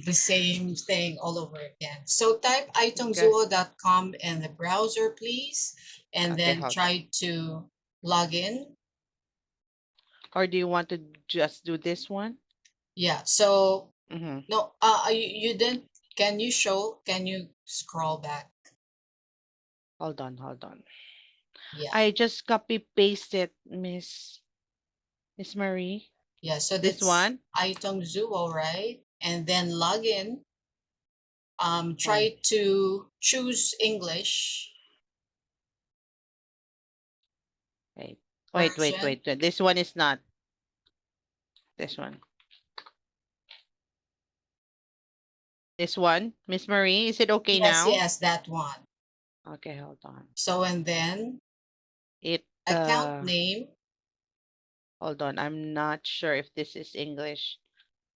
the same thing all over again. So type Okay. itongzuo.com in the browser, please, and Okay, then hold on. try to log in. Or do you want to just do this one? Yeah. So Mm-hmm. no, you didn't. Can you scroll back? Hold on, hold on. Yeah. I just copy pasted, Miss Marie. Yeah. So This that's one. itongzuo, right? And then log in. Wait, Try to choose English wait, version. wait. This one is not. This one. This one, Miss Marie. Is it okay Yes, now? yes, that one. Okay, hold on. So and then It account name. hold on. I'm not sure if this is English.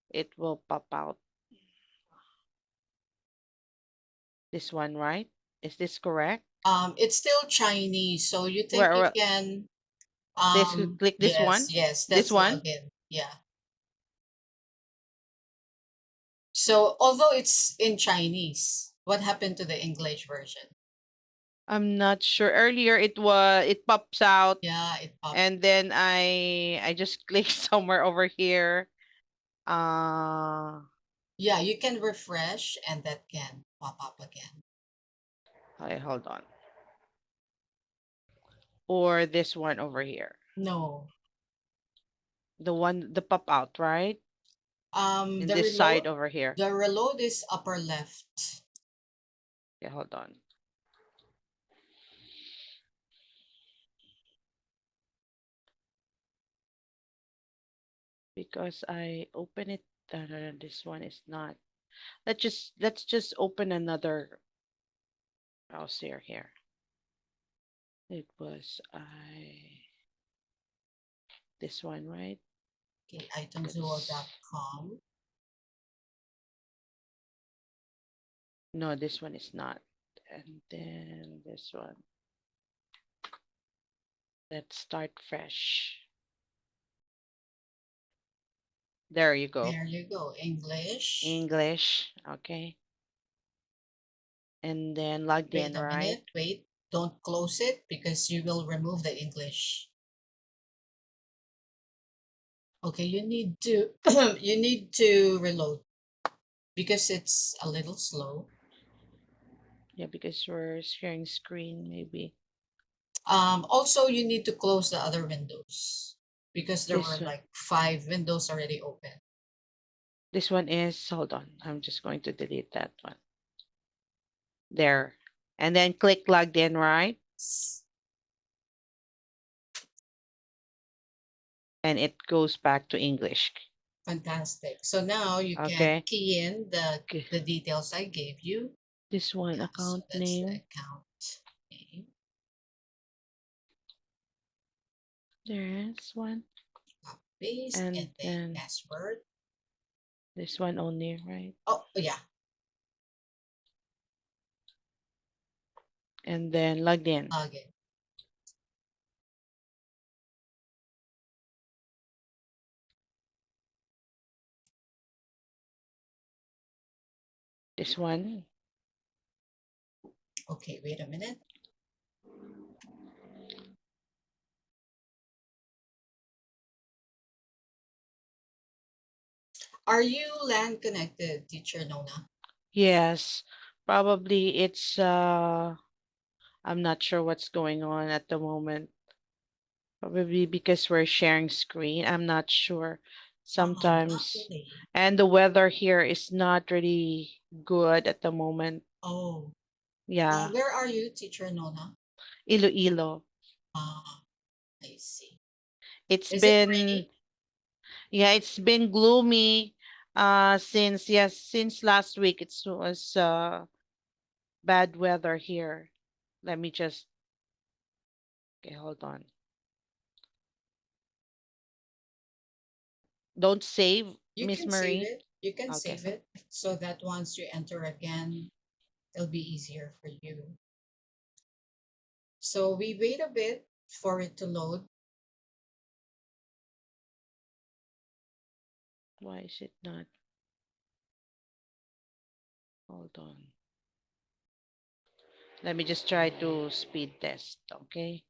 It will pop out. This one, right? Is this correct? It's still Chinese, so you think you Where can this click this yes, one? yes, This that's one? login. Yeah. So although it's in Chinese, what happened to the English version? I'm not sure. Earlier it pops out Yeah, it popped. and then I just click somewhere over here. Uh Yeah, you can refresh and that can pop up again. okay, hold on. Or this one over here. No. The pop out, right? In The this reload side over here. is upper left. Okay, hold on. Because I open it. No, this one is not. Let's just open another browser here. It was I this one, right? Okay, Let's itemzuo.com. no, this one is not. And then this one. Let's start fresh. There you go. There you go, English. English. Okay. And then logged Wait in, a right? minute, wait. Don't close it because you will remove the English. Okay, you need to you need to reload because it's a little slow. Yeah, because we're sharing screen, maybe. Also you need to close the other windows because there were This one. like 5 windows already open. This one is hold on. I'm just going to delete that one. There. And then click logged in, right? And it goes back to English. Fantastic. So now you can Okay. key in Okay. the details I gave you. This one Yeah, so account that's the name. account name. There's one. Copy paste And and then then password. this one only, right? Oh yeah, And then logged in. login. This one. Okay, wait a minute. Are you LAN connected, teacher Nona? Yes. Probably it's I'm not sure what's going on at the moment. Probably because we're sharing screen. I'm not sure. Not Sometimes. really. And the weather here is not really good at the moment. Oh, Yeah. where are you, teacher Nona? Iloilo. Ah, I see. It's Is it been raining? yeah, it's been gloomy since yes, since last week it was bad weather here. Let me just okay, hold on. Don't save, You Miss can save Marie. it. You can Okay. save it so that once you enter again, it'll be easier for you. So we wait a bit for it to load. Why is it not? Hold on. Let me just try to speed test, okay?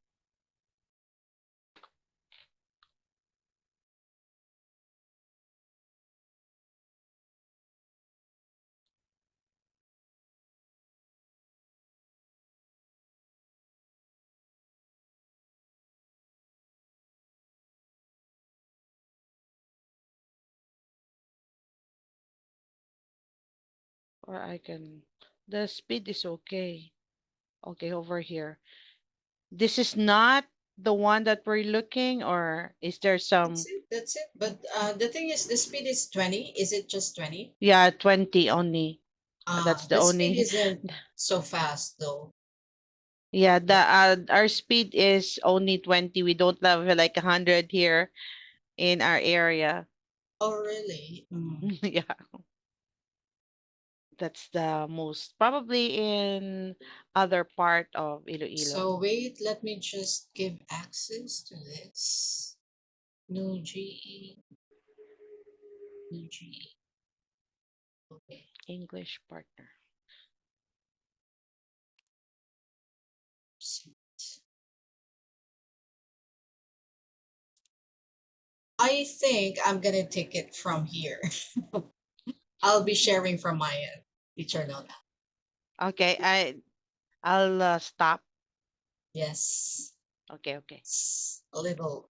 Or I can, the speed is okay. Okay, over here. This is not the one that we're looking, or is there some, That's it. But the thing is, the speed is 20. Is it just 20? yeah, 20 only. That's the The speed only, isn't so fast though. yeah, the our speed is only 20. We don't have like 100 here in our area. Oh, really? Mm. Yeah, that's the most probably in other part of Iloilo. So wait, let me just give access to this. New GE, new GE. Okay. English partner. I think I'm gonna take it from here. I'll be sharing from my end. Teacher Nona. Okay, I'll stop. Yes. Okay, okay. It's a little.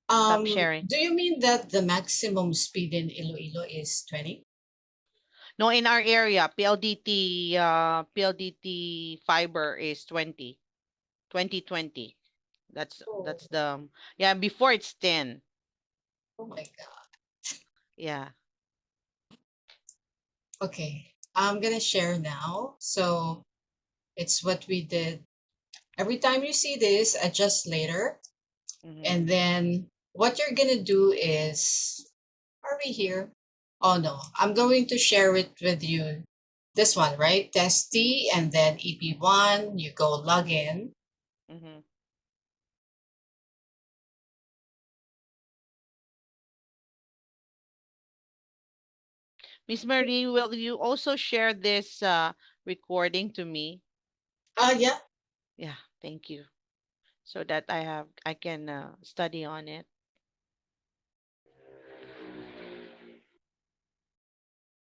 Stop sharing. Do you mean that the maximum speed in Iloilo is 20? No, in our area, PLDT fiber is 20. Oh, That's the, yeah, before it's 10. oh my God. Yeah. Okay. I'm gonna share now. So it's what we did. Every time you see this, adjust later. Mm-hmm. And then what you're gonna do is, are we here? Oh no, I'm going to share it with you. This one, right? Test T and then EP1, you go log in. Mm-hmm. Miss Marie, will you also share this recording to me? Yeah. Yeah, thank you. So that I can study on it.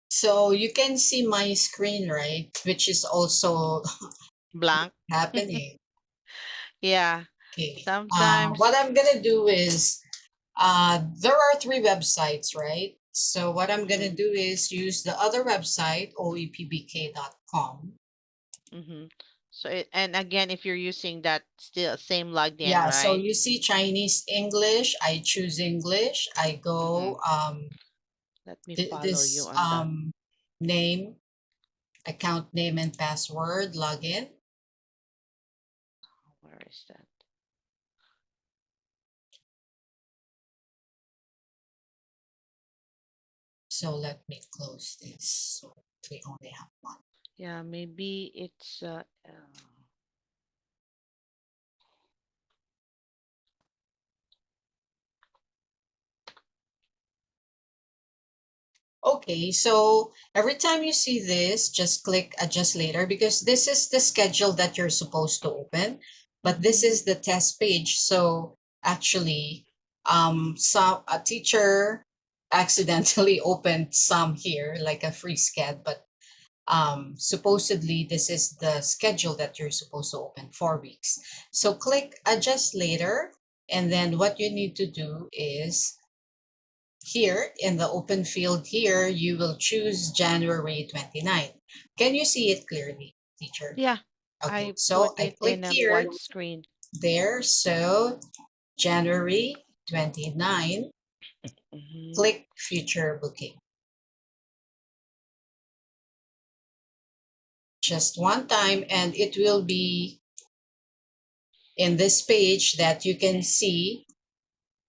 So you can see my screen, right? Which is also Blank. happening. Yeah. Okay. What Sometimes. I'm gonna do is, there are three websites, right? So what I'm gonna Mm-hmm. do is use the other website, oepbk.com. Mm-hmm. So and again, if you're using that still same login, Yeah, so right? you see Chinese, English. I choose English. I Mm-hmm. go Let me follow you this on that. name, account name and password, login. Where is that? So let me close this. So we only have one. Yeah, maybe it's Okay, so every time you see this, just click adjust later because this is the schedule that you're supposed to open, but this mm-hmm. is the test page. So actually, some a teacher accidentally opened some here, like a free scad, but supposedly this is the schedule that you're supposed to open 4 weeks. So click adjust later, and then what you need to do is here in the open field here, you will choose January 29th. Can you see it clearly, teacher? Yeah, Okay, I so put I it in click a here, wide screen. there, so January 29, Mm-hmm. click future booking. Just one time, and it will be in this page that you can see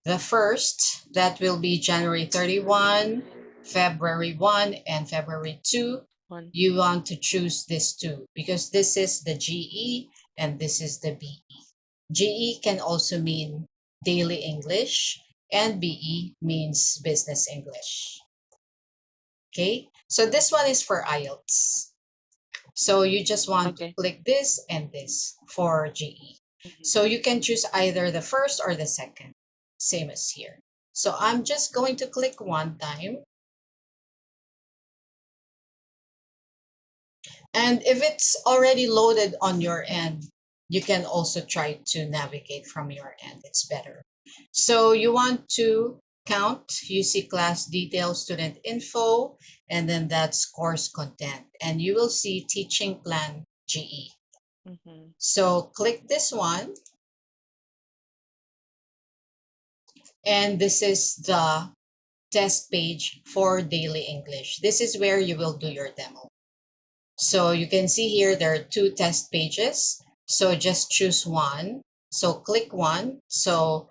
the first, that will be January 31, February 1, and February 2. One. You want to choose this two because this is the GE and this is the BE. GE can also mean daily English, and BE means Business English. Okay, so this one is for IELTS. So you just want to Okay. click this and this for GE. Mhm. So you can choose either the first or the second, same as here. So I'm just going to click one time. And if it's already loaded on your end, you can also try to navigate from your end. It's better. So you want to count, you see class details, student info, and then that's course content. And you will see teaching plan GE. Mhm. So click this one. And this is the test page for daily English. This is where you will do your demo. So you can see here there are two test pages. So just choose one. So click one. So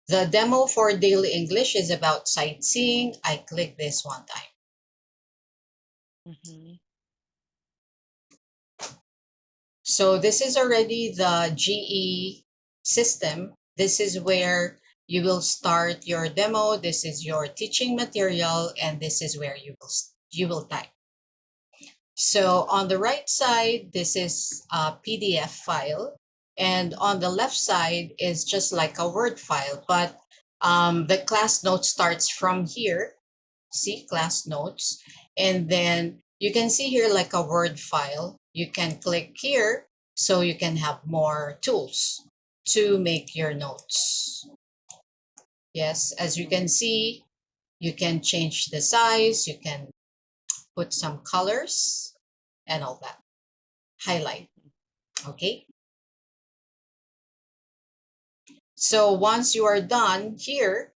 the demo for daily English is about sightseeing. I click this one time. Mhm. So this is already the GE system. This is where you will start your demo. This is your teaching material, and this is where you will type. So on the right side, this is a PDF file, and on the left side is just like a Word file, but the class note starts from here. See class notes, and then you can see here like a Word file. You can click here so you can have more tools to make your notes. Yes, as you can Mhm. see, you can change the size, you can put some colors and all that. Highlight. Okay, so once you are done here,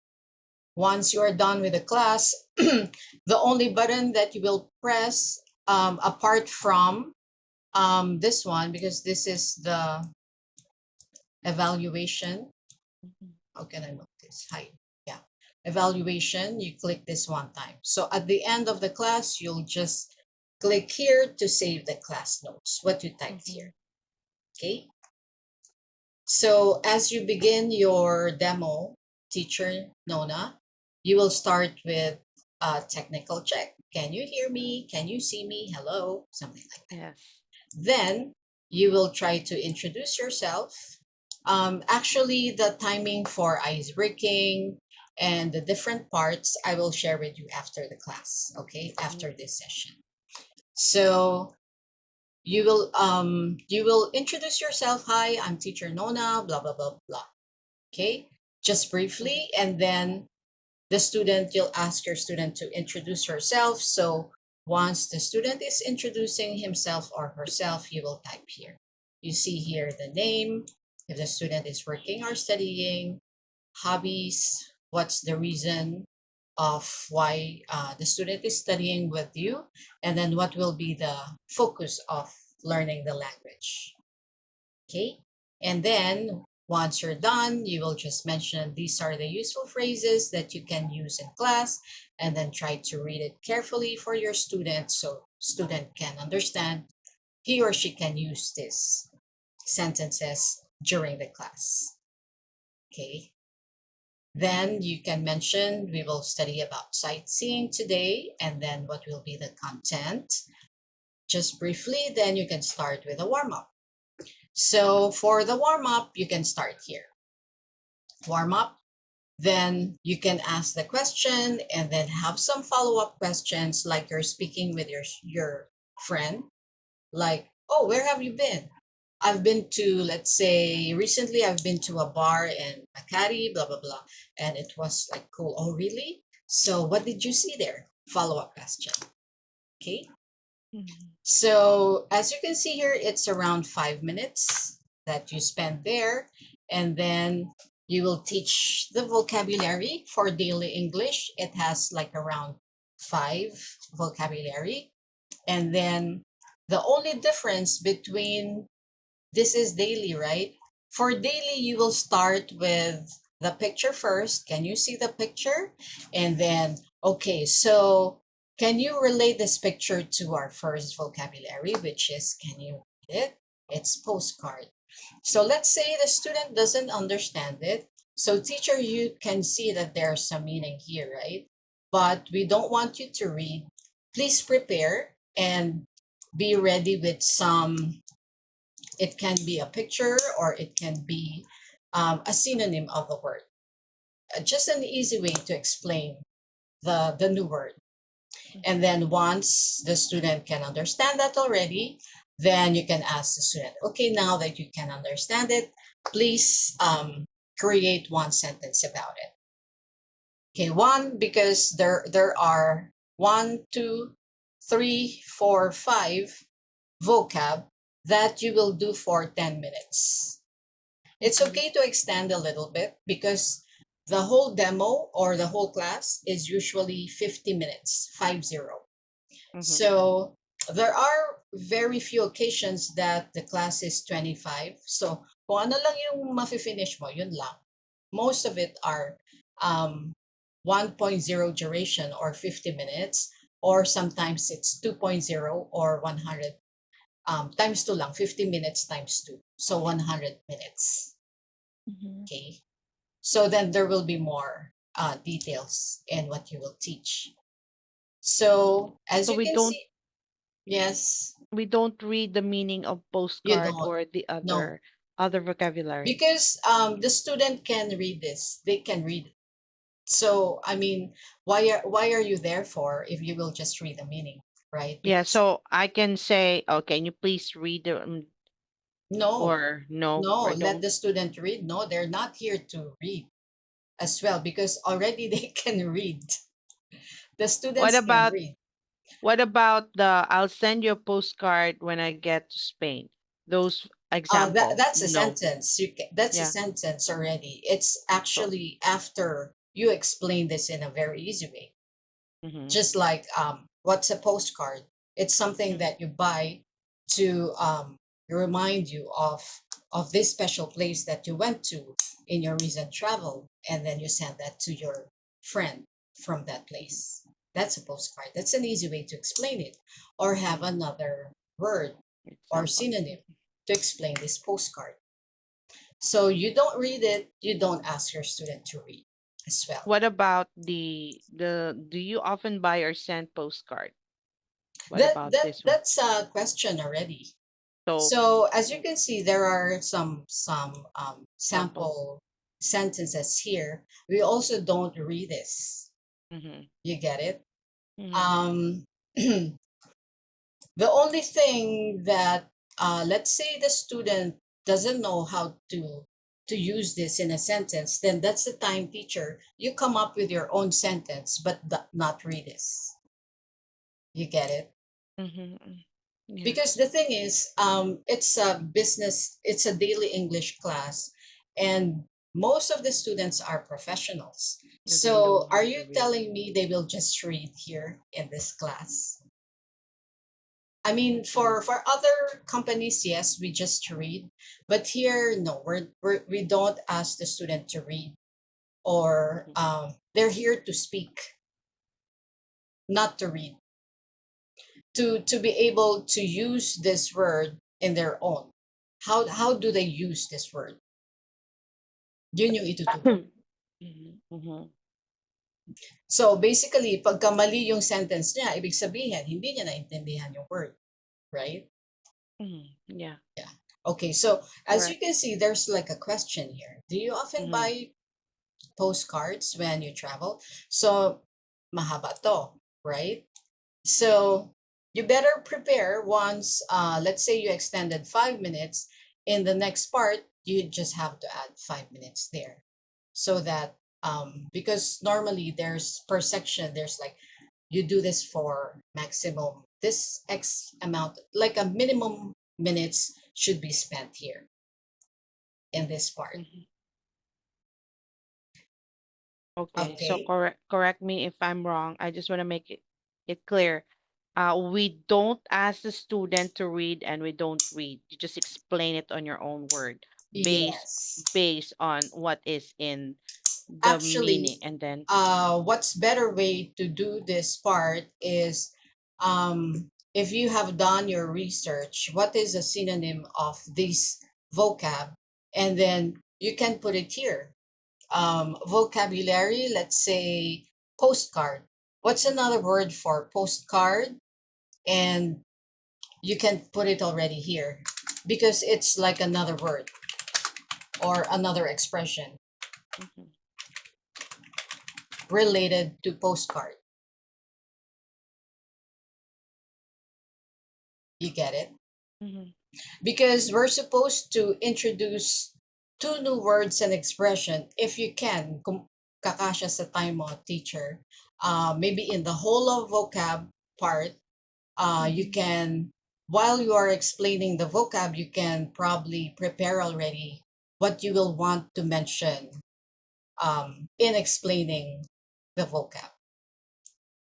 once you are done with the class, the only button that you will press, apart from this one, because this is the evaluation. Mhm. How can I move this? Hi. Yeah. Evaluation, you click this one time. So at the end of the class, you'll just click here to save the class notes, what you typed here. Mhm. Okay. So as you begin your demo, teacher Nona, you will start with a technical check. Can you hear me? Can you see me? Hello, something like that. Yes. Then you will try to introduce yourself. Actually, the timing for ice breaking and the different parts I will share with you after the class, okay? After Mhm. this session. So you will introduce yourself. Hi, I'm teacher Nona, blah blah blah blah. Okay, just Mhm. briefly, and then the student, you'll ask your student to introduce herself. So once the student is introducing himself or herself, you will type here. You see here the name, if the student is working or studying, hobbies, what's the reason of why the student is studying with you, and then what will be the focus of learning the language. Okay, and then once you're done, you will just mention these are the useful phrases that you can use in class, and then try to read it carefully for your student so student can understand, he or she can use these sentences during the class. Okay, then you can mention we will study about sightseeing today, and then what will be the content just briefly. Then you can start with a warm-up. So for the warm-up, you can start here. Warm up, then you can ask the question and then have some follow-up questions, like you're speaking with your friend, like, oh, where have you been? I've been to, let's say, recently I've been to a bar in Makati, blah blah blah, and it was like cool. Oh, really? So what did you see there? Follow-up question. Okay, Mhm. so as you can see here, it's around 5 minutes that you spend there. And then you will teach the vocabulary for daily English. It has like around five vocabulary. And then the only difference between this is daily, right? For daily, you will start with the picture first. Can you see the picture? And then, okay, so can you relate this picture to our first vocabulary, which is, can you read it? It's postcard. So let's say the student doesn't understand it. So teacher, you can see that there's some meaning here, right? But we don't want you to read. Please prepare and be ready with some, it can be a picture or it can be a synonym of the word. Just an easy way to explain the new word. And then once the student can understand that already, then you can ask the student, okay, now that you can understand it, please create one sentence about it. Okay, one, because there are 1, 2, 3, 4, 5 vocab that you will do for 10 minutes. It's Mhm. okay to extend a little bit because the whole demo or the whole class is usually 50 minutes, 50. Mhm. So there are very few occasions that the class is 25. So kung ano lang yung mafi-finish mo, yun lang. Most of it are um, 1.0 duration or 50 minutes, or sometimes it's 2.0 or 100 times 2 lang, 50 minutes times 2. So 100 minutes. Mhm. Okay. So then there will be more details in what you will teach. So as So you can see, yes, we don't read the meaning of you postcard don't. or the No, other vocabulary. because the student can read this. They can read it. So I mean, why are you there for if you will just read the meaning, right? Yeah, Because so I can say, oh, can you please read the no, or no no, or let don't? the student read. No, they're not here to read as well because already they can read. The What students can about read. the I'll send you a postcard when I get to Spain. Those example. That's a No. sentence. That's a Yeah. sentence already. It's So actually after you explain this in a very easy way. mhm. Just like what's a postcard? It's something Mhm. that you buy to remind you of this special place that you went to in your recent travel, and then you send that to your friend from that place. That's a postcard. That's an easy way to explain it, or have Mhm. another word or Example. synonym to explain this postcard. So you don't read it, you don't ask your student to read as well. What about the do you often buy or send postcard? What That about that this one? that's a question already. So So as you can see, there are some sample. sample sentences here. We also don't read this. Mhm. You get it? Mhm. Um, the only thing that let's say the student doesn't know how to use this in a sentence, then that's the time, teacher, you come up with your own sentence, but not read this. You get it? Mhm. Because Yes. the thing is it's a business, it's a daily English class, and most of the students are professionals. They know So are how to you read. telling me they will just read here in this class? I mean, Mhm. for other companies, yes, we just read, but here no, we don't ask the student to read, or Mhm. they're here to speak, not to read, to be able to use this word in their own. How do they use this word? Yun yung ituturo. Mhm. Mhm. So basically, pagka mali yung sentence niya, ibig sabihin, hindi niya naintindihan yung word, right? Mhm. Yeah. Yeah. Okay, so as you Correct. can see, there's like a question here. Do you often Mhm. buy postcards when you travel? So, mahaba to, right? So, you better prepare once, let's say you extended 5 minutes. In the next part, you just have to add 5 minutes there. So that, because normally there's per section, there's like, you do this for maximum, this X amount, like a minimum minutes should be spent here in this part. Mhm. Okay. So Okay. correct me if I'm wrong. I just want to make it clear. We don't ask the student to read and we don't read. You just explain it on your own word based Yes. based on what is in the Actually, meaning and then what's better way to do this part is, if you have done your research, what is a synonym of this vocab, and then you can put it here. vocabulary, let's say postcard. What's another word for postcard? And you can put it already here because it's like another word or another expression Mhm. related to postcard. You get it? Mhm. Because we're supposed to introduce two new words and expression if you can kung kakasya sa time mo, teacher. Maybe in the whole of vocab part, you Mhm. can, while you are explaining the vocab, you can probably prepare already what you will want to mention in explaining the vocab.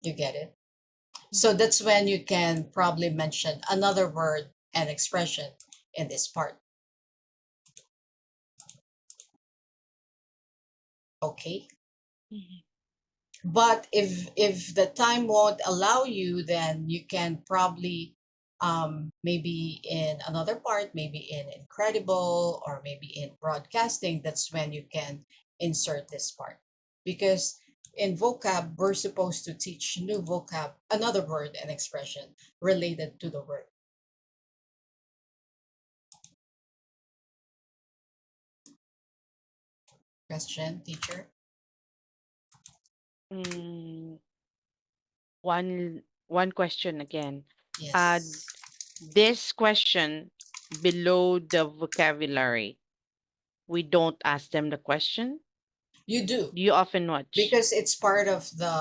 You get it? So Mhm. that's when you can probably mention another word and expression in this part. Okay. Mhm. But if the time won't allow you, then you can probably maybe in another part, maybe in incredible or maybe in broadcasting, that's when you can insert this part. Because in vocab, we're supposed to teach new vocab, another word and expression related to the word. Question, teacher? Mm, one question again. Uh, Yes. this question below the vocabulary, we don't ask them the question. You do, Do you often watch because it's part of the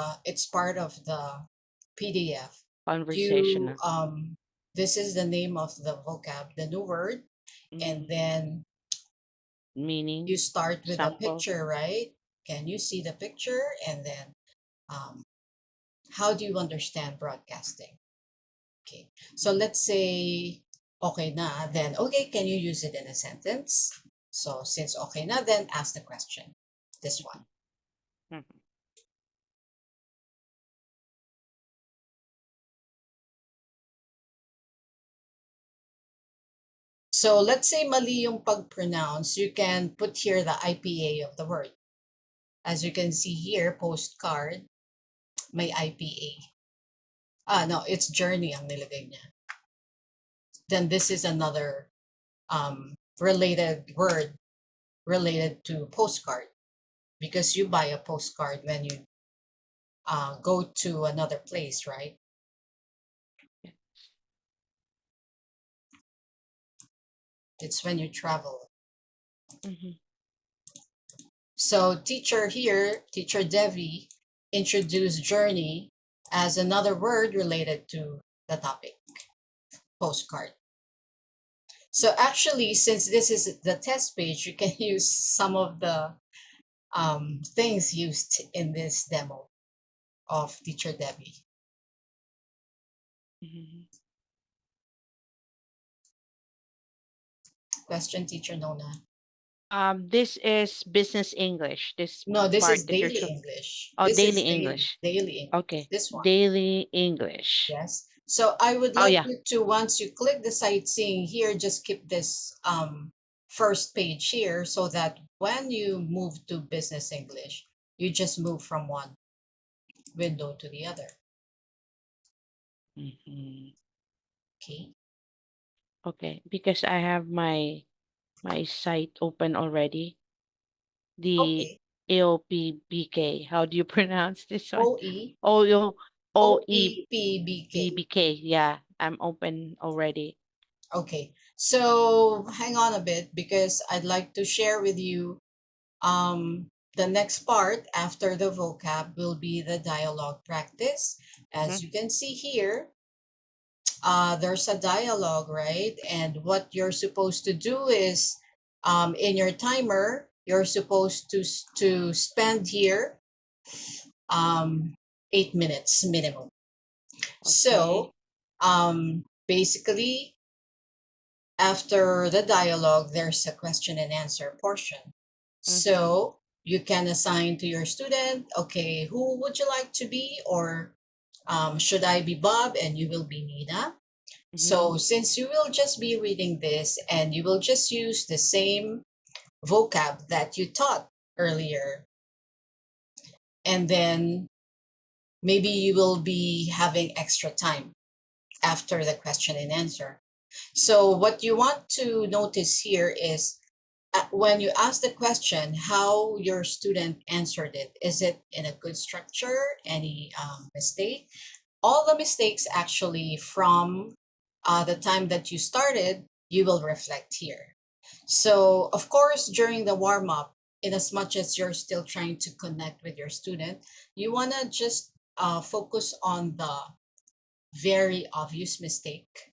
PDF. You conversational this is the name of the vocab, the new word, and mm, then meaning you start with a sample? picture, right? Can you see the picture? And then um, how do you understand broadcasting? Okay, so Mhm. let's say okay na, then okay, can you use it in a sentence? So since okay na, then ask the question. This one. Mhm. So let's say mali yung pag-pronounce, you can put here the IPA of the word. As you can see here, postcard, may IPA. No, it's journey ang nilagay niya. Then this is another related word related to postcard because you buy a postcard when you go to another place, right? Yeah. It's when you travel. Mhm. So teacher here, teacher Devi, introduced journey as another word related to the topic, postcard. So actually, since this is the test page, you can use some of the things used in this demo of teacher Debbie. Mhm. Question, teacher Nona. This is business English. This No, this is part that you're daily showing. English. Oh, This daily is English. daily English. Okay, This one. daily English. Yes. So I would Oh like yeah. you to, once you click the sightseeing here, just keep this first page here so that when you move to business English, you just move from one window to the other. Mhm. Okay. Okay, because I have my site open already. The Okay. AOPBK. How do you pronounce this one? OE, O O O E B OEPBK. B K. Yeah, I'm open already. Okay. So hang on a bit because I'd like to share with you the next part after the vocab will be the dialogue practice. As Mhm. you can see here, there's a dialogue, right? And what you're supposed to do is in your timer, you're supposed to spend here 8 minutes minimum. So Okay. basically, after the dialogue, there's a question and answer portion. Mhm. So you can assign to your student, okay, who would you like to be? Or should I be Bob and you will be Nina? Mhm. So since you will just be reading this and you will just use the same vocab that you taught earlier. And then maybe you will be having extra time after the question and answer. So what you want to notice here is when you ask the question, how your student answered it. Is it in a good structure? Any mistake? All the mistakes actually from the time that you started, you will reflect here. So of course, during the warm up, in as much as you're still trying to connect with your student, you want to just focus on the very obvious mistake,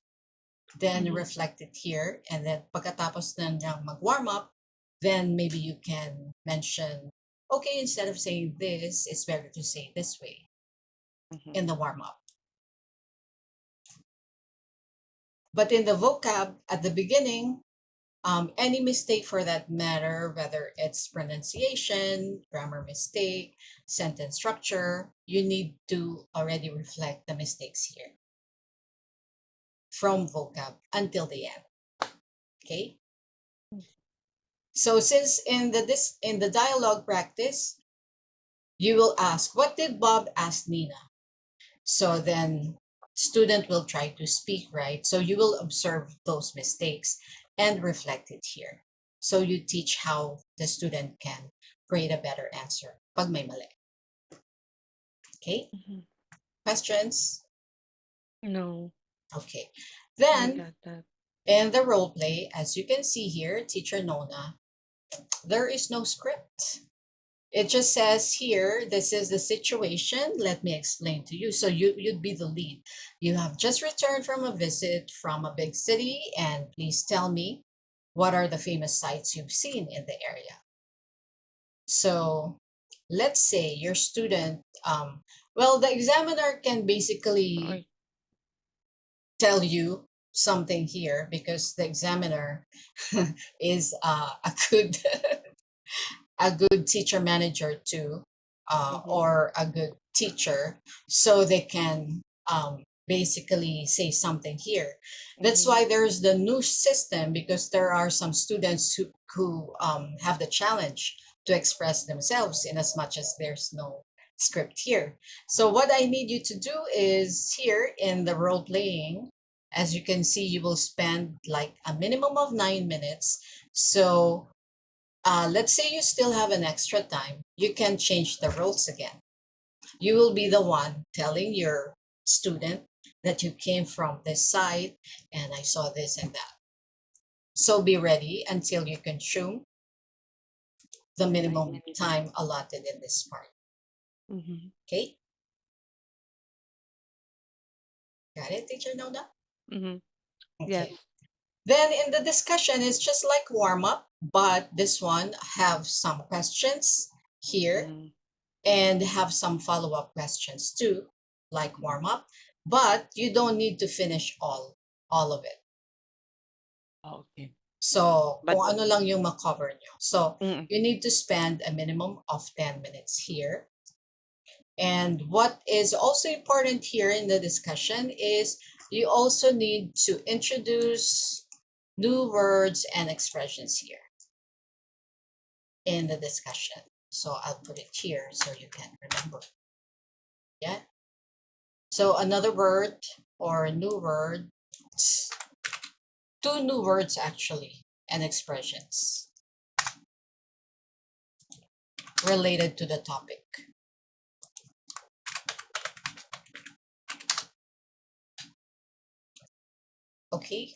then Mhm. reflect it here, and then pagkatapos na niyang mag-warm up, then maybe you can mention, okay, instead of saying this, it's better to say this way Mhm. in the warm up. But in the vocab at the beginning, any mistake for that matter, whether it's pronunciation, grammar mistake, sentence structure, you need to already reflect the mistakes here from vocab until the end. Okay. So since in the dialogue practice, you will ask, what did Bob ask Nina? So then student will try to speak, right? So you will observe those mistakes and reflect it here. So you teach how the student can create a better answer pag may mali. Okay? Mhm. Questions? No, Okay. I Then got that. in the role play, as you can see here, teacher Nona, there is no script. It just says here, this is the situation. Let me explain to you. So you'd be the lead. You have just returned from a visit from a big city, and please tell me what are the famous sites you've seen in the area. So let's say your student, well, the examiner can basically Ay, tell you something here because the examiner is a good a good teacher manager too, mhm. or a good teacher, so they can basically say something here. That's Mhm. why there's the new system, because there are some students who have the challenge to express themselves in as much as there's no script here. So what I need you to do is here in the role playing, as you can see, you will spend like a minimum of 9 minutes. So let's say you still have an extra time, you can change the roles again. You will be the one telling your student that you came from this site and I saw this and that. So be ready until you consume the Nine minimum minutes. time allotted in this part. Mhm. Okay? Got it, teacher Nona? Mhm. Yes. Okay. Then in the discussion, it's just like warm up, but this one have some questions here Mhm. and have some follow-up questions too, like warm up, but you don't need to finish all of it. Okay. So But kung ano lang yung makover nyo. So mm, you need to spend a minimum of 10 minutes here. And what is also important here in the discussion is you also need to introduce new words and expressions here in the discussion. So I'll put it here so you can remember. Yeah. So another word or a new word, two new words actually, and expressions related to the topic. Okay.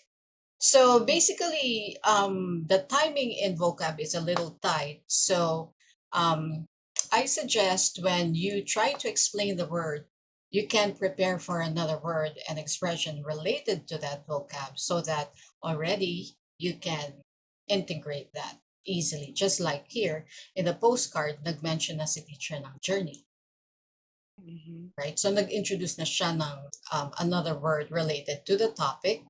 So basically, the timing in vocab is a little tight. So um, I suggest when you try to explain the word, you can prepare for another word and expression related to that vocab so that already you can integrate that easily. Just like here in the postcard, nag-mention na si teacher ng journey, mhm. right? So nag-introduce na siya ng another word related to the topic.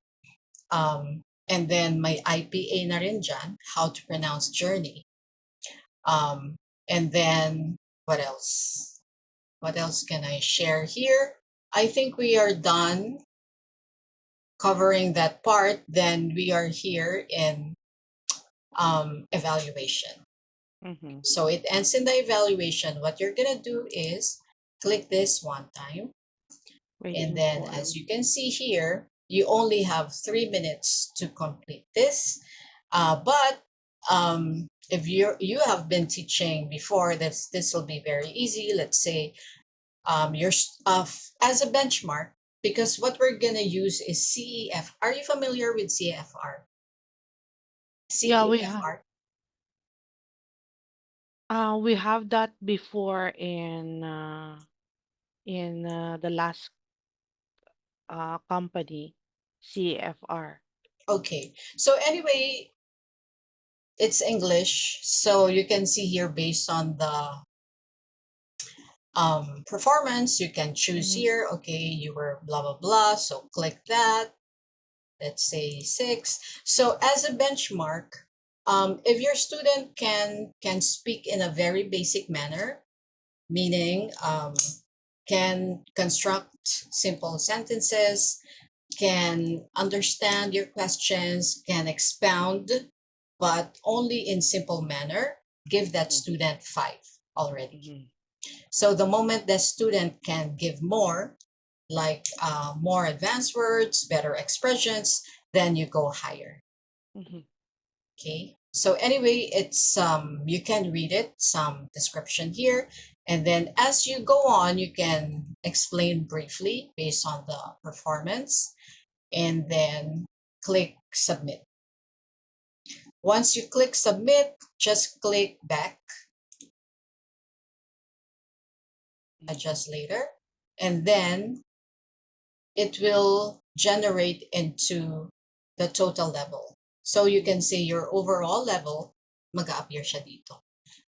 And then may IPA na rin dyan, how to pronounce journey. And then what else? What else can I share here? I think we are done covering that part. Then we are here in evaluation. Mm-hmm. So it ends in the evaluation. What you're going to do is click this one time. And Waiting then for. as you can see here, you only have 3 minutes to complete this. But if you have been teaching before, this will be very easy. Let's say you're as a benchmark, because what we're gonna use is CEF. Are you familiar with CEFR? Yeah, we have. CEFR. We have that before in the last company, CFR. Okay. So anyway, it's English. So you can see here based on the performance, you can choose Mm-hmm. here. Okay, you were blah blah blah. So click that. Let's say 6. So as a benchmark, if your student can speak in a very basic manner, meaning can construct simple sentences, can understand your questions, can expound, but only in simple manner, give that student 5 already. Mm-hmm. So the moment the student can give more, like more advanced words, better expressions, then you go higher. Mm-hmm. Okay. So anyway, it's you can read it, some description here, and then as you go on, you can explain briefly based on the performance, and then click submit. Once you click submit, just click back, adjust later, and then it will generate into the total level. So you can say your overall level, mag-a-appear siya dito.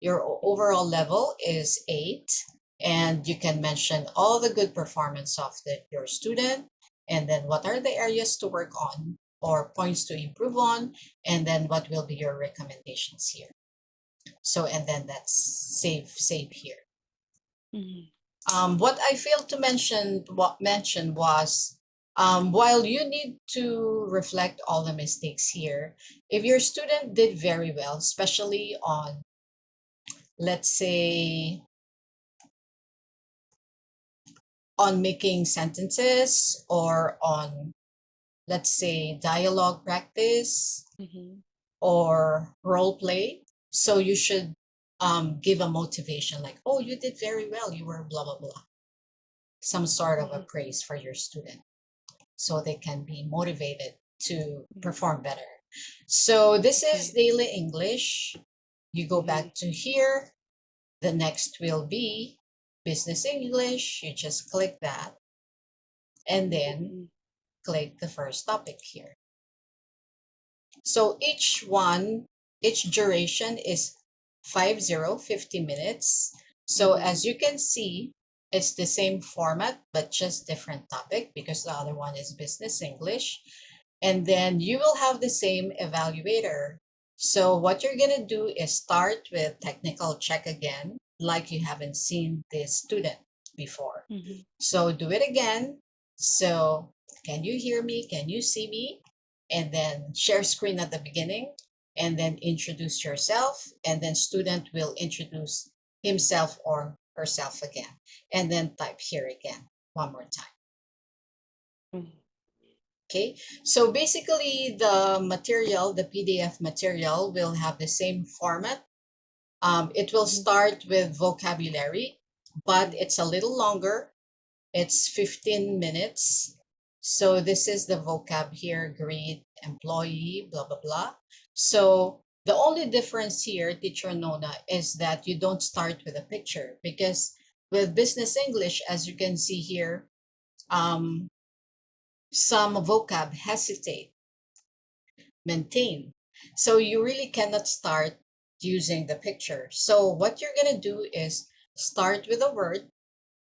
Your overall level is 8, and you can mention all the good performance of your student, and then what are the areas to work on or points to improve on, and then what will be your recommendations here. So, and then that's save here. Mm-hmm. What I failed to mention was while you need to reflect all the mistakes here, if your student did very well, especially on, let's say, on making sentences or on, let's say, dialogue practice Mm-hmm. or role play, so you should give a motivation like, oh, you did very well, you were blah blah blah, some sort of a praise for your student, so they can be motivated to perform better. So this is Okay. daily English. You go Mm-hmm. back to here. The next will be business English. You just click that and then Mm-hmm. click the first topic here. So each duration is 50 minutes. So Mm-hmm. as you can see, it's the same format, but just different topic because the other one is business English. And then you will have the same evaluator. So what you're going to do is start with technical check again, like you haven't seen this student before. Mm-hmm. So do it again. So can you hear me? Can you see me? And then share screen at the beginning, and then introduce yourself, and then student will introduce himself or herself again, and then type here again one more time. Mm-hmm. Okay, so basically the material, the PDF material will have the same format. It will Mm-hmm. start with vocabulary, but Mm-hmm. it's a little longer. It's 15 minutes. So this is the vocab here, greet, employee, blah, blah, blah. So the only difference here, Teacher Nona, is that you don't start with a picture, because with business English, as you can see here, um, some vocab hesitate, maintain. So you really cannot start using the picture. So what you're going to do is start with a word,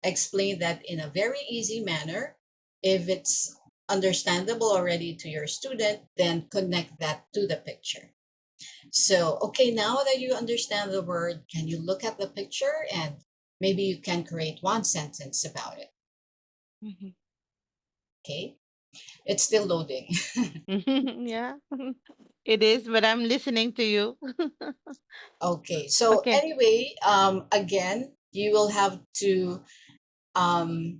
explain that in a very easy manner. If it's understandable already to your student, then connect that to the picture. So, okay, now that you understand the word, can you look at the picture and maybe you can create one sentence about it? Mm-hmm. Okay. It's still loading. Yeah, it is, but I'm listening to you. Okay. So Okay. anyway, again, you will have to um,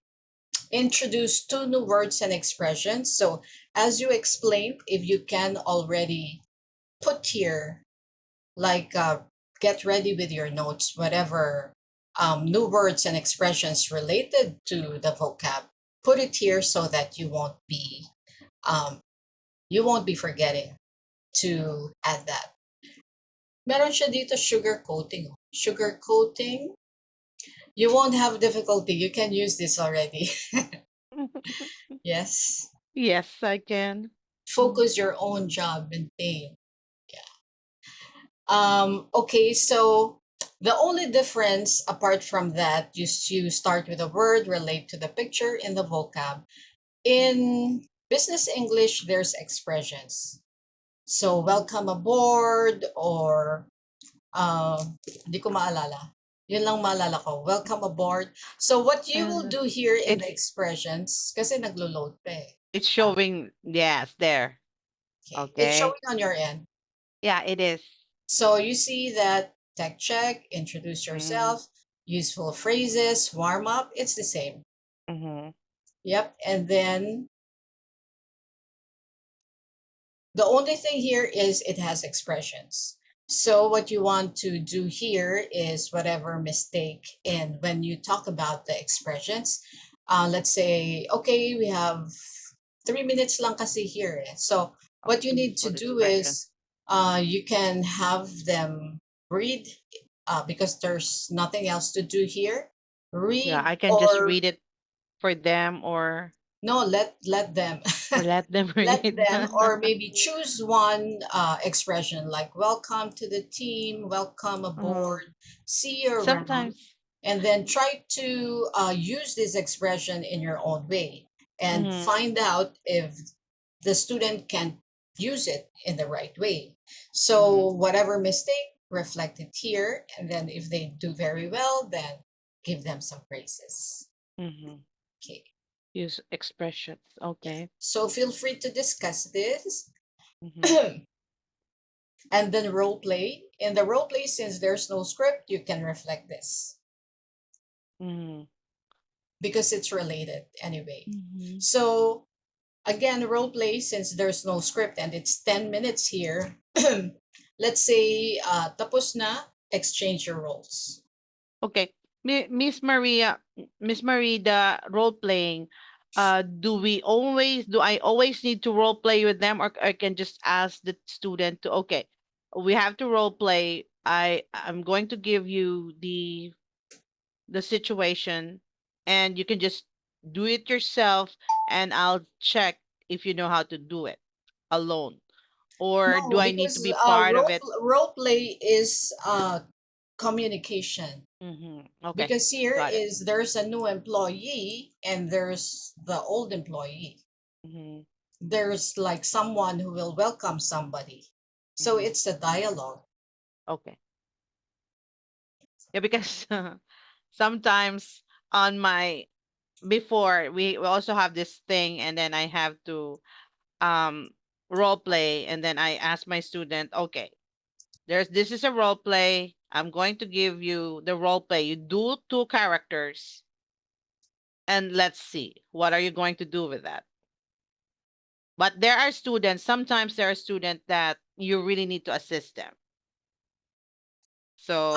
introduce two new words and expressions. So as you explained, if you can already put here, like get ready with your notes, whatever new words and expressions related to the vocab, put it here so that um, you won't be forgetting to add that. Meron siya dito sugar coating. Sugar coating, you won't have difficulty. You can use this already. Yes. Yes, I can. Mm. Focus your own job and thing. Okay, so the only difference apart from that, you start with a word, relate to the picture in the vocab. In business English, there's expressions. So welcome aboard or hindi ko maalala. Yun lang maalala ko. Welcome aboard. So what you will Uh, do here in the it's expressions, kasi naglo-load pa eh. it's showing, yes, there. Okay. It's Okay. showing on your end. Yeah, it is. So you see that tech check, introduce Mm-hmm. yourself, useful phrases, warm up, it's the same. Mm-hmm. Yep. And then the only thing here is it has expressions. So what you want to do here is whatever mistake in when you talk about the expressions. Let's say, okay, we have 3 minutes lang kasi here. So what you need to Useful do expression. is you can have them read because there's nothing else to do here. Yeah, Read I can just or read it for them, no, let them. or let them Let read. them, or maybe choose one expression like welcome to the team, welcome Oh, aboard, see you around, sometimes. and then try to use this expression in your own way and Mm-hmm. find out if the student can use it in the right way. Mm-hmm. So whatever mistake, reflect it here, and then if they do very well, then give them some praises. Mm-hmm. Okay. Use expressions. Yeah. Okay. So feel free to discuss this. Mm-hmm. And then role play. In the role play, since there's no script, you can reflect this Mm-hmm. because it's related anyway. Mm-hmm. So again, role play, since there's no script and it's 10 minutes here, let's say tapos na, exchange your roles. Okay. Miss Marie, the role playing, do I always need to role play with them, or I can just ask the student to, okay, we have to role play. I'm going to give you the situation, and you can just do it yourself, and I'll check if you know how to do it alone, or do No, I need to because be part of role, it? role play is communication. Mm-hmm. Okay, Because here got it. is there's a new employee and there's the old employee. Mm-hmm. There's like someone who will welcome somebody. So Mm-hmm. it's a dialogue. Okay. Yeah, because sometimes on my before we also have this thing, and then I have to um role play, and then I ask my student, okay, this is a role play. I'm going to give you the role play. You do two characters, and let's see what are you going to do with that. But there are students, sometimes there are students that you really need to assist them. So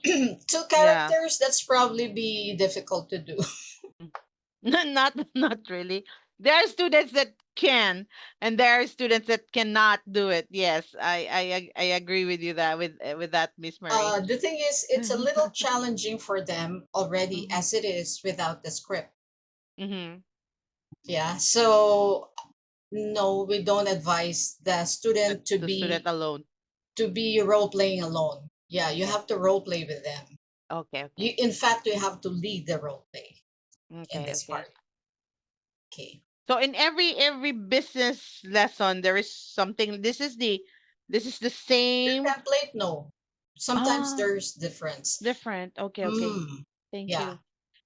Two yeah. characters, that's probably be difficult to do. Not really. There are students that can, and there are students that cannot do it. Yes, I agree with you that with that, Miss Marie. The thing is, it's a little challenging for them already Mm-hmm. as it is without the script. Mm-hmm. Yeah. So no, we don't advise the student The student alone. to be role playing alone. Yeah, you Okay. have to role play with them. Okay. You, Okay. in fact, you have to lead the role play in Okay. this Okay. part. Okay. So in every business lesson, there is something. This is the The same. template, no. Sometimes Ah, there's difference. different. Okay. Okay. Mm, Thank yeah. you.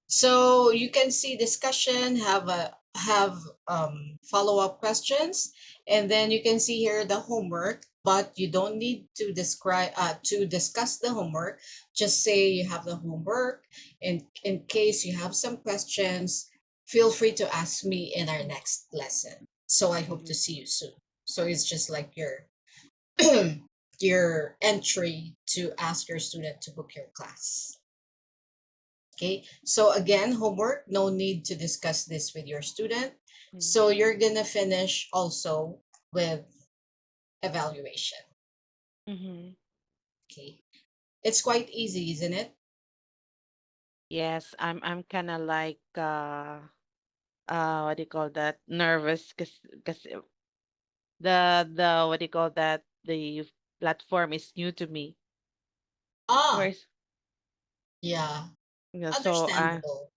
So you can see discussion, have a have follow-up questions, and then you can see here the homework, but you don't need to describe to discuss the homework. Just say you have the homework, and in case you have some questions, feel free to ask me in our next lesson. So I hope to Mhm. see you soon. So it's just like your your entry to ask your student to book your class. Okay, so again, homework, no need to discuss this with your student. Mhm. So you're gonna finish also with evaluation. Mhm. Okay, it's quite easy, isn't it? Yes, I'm kind of like what do you call that? Nervous because the what do you call that? The platform is new to me. Ah, Where's yeah, yeah, so understandable.